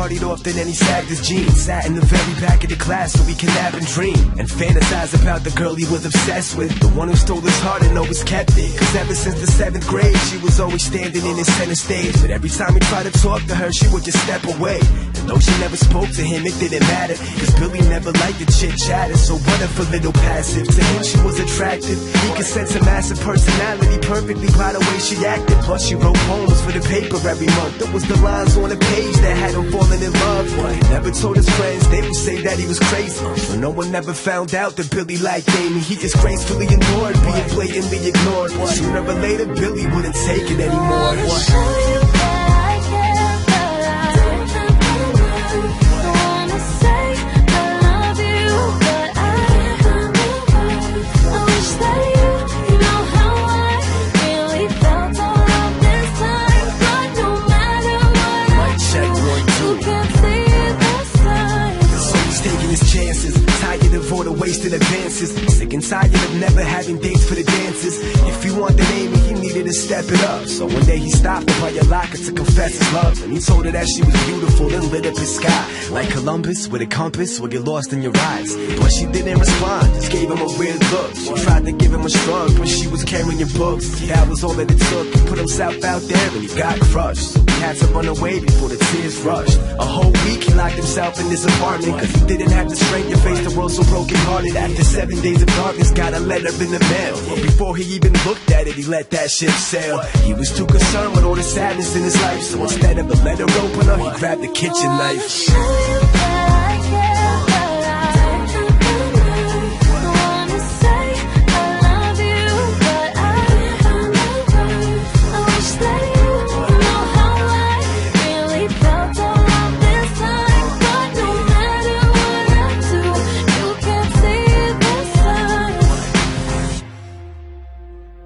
partied often and he sagged his jeans. Sat in the very back of the class so he can nap and dream and fantasize about the girl he was obsessed with, the one who stole his heart and always kept it. Cause ever since the 7th grade she was always standing in his center stage. But every time he tried to talk to her she would just step away. And though she never spoke to him it didn't matter, cause Billy never liked the chit-chatter. So what if a little passive? To him she was attractive. He could sense a massive personality perfectly by the way she acted. Plus she wrote poems for the paper every month. That was the lines on the page that had him falling in love. But he never told his friends, they would say that he was crazy. So no one ever found out that Billy liked Amy. He just gracefully endured being blatantly ignored. Sooner or later Billy wouldn't take it anymore. For the wasted advances, sick and tired of never having dates for the dances. If he wanted Amy, he needed to step it up. So one day he stopped her by your locker to confess his love, and he told her that she was beautiful and lit up his sky like Columbus with a compass will get lost in your eyes. But she didn't respond, just gave him a weird look. She tried to give him a shrug when she was carrying your books. That was all that it took. He put himself out there and he got crushed. So he had to run away before the tears rushed. A whole week he locked himself in his apartment, cause he didn't have the strength to face the world so broken hearted. After 7 days of darkness, got a letter in the mail. But before he even looked at it, he let that ship sail. He was too concerned with all the sadness in his life, so instead of a letter opener, he grabbed the kitchen knife.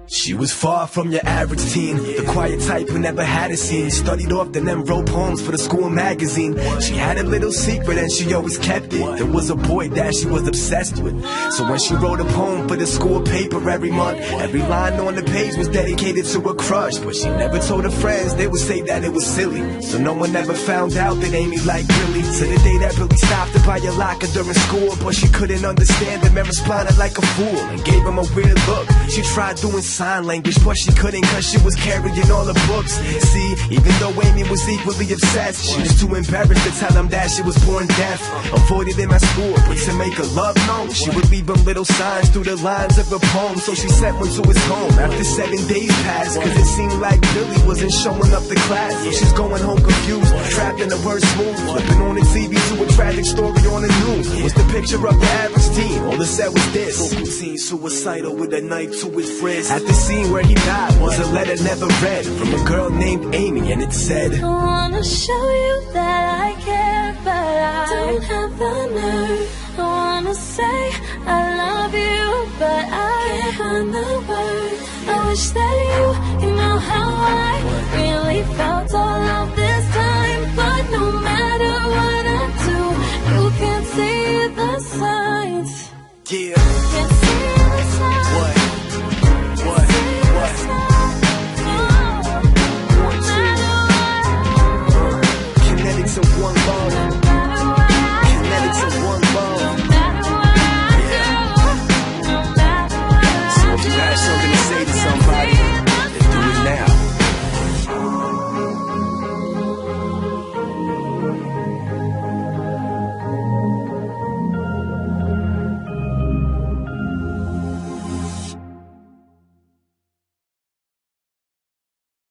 She was far from your average teen, the quiet type who never had a scene. Studied often and wrote poems for the school magazine. She had a little secret and she always kept it. There was a boy that she was obsessed with. So when she wrote a poem for the school paper every month, every line on the page was dedicated to a crush. But she never told her friends, they would say that it was silly. So no one ever found out that Amy liked Billy. To the day that Billy stopped her by your locker during school. But she couldn't understand him and responded like a fool and gave him a weird look. She tried doing sign language, but she couldn't cause she was carrying all the books. See, even though Amy was equally obsessed, she was too embarrassed to tell him that she was born deaf. Avoided him at school, but to make her love known, she would leave him little signs through the lines of her poem. So she sent one to his home after 7 days passed, cause it seemed like Billy wasn't showing up to class. So she's going home confused, trapped in the worst mood, flipping on the TV to a tragic story on the news. What's the picture of the average teen? All it said was this: local teen suicidal with a knife to his wrist. At the scene where he died was a letter never read from a girl named Amy, and it said, I wanna show you that I care, but I don't have the nerve. I wanna say I love you, but I can't find the words. I wish that you know how I really felt all of this time. But no matter what I do, you can't see the signs. yeah.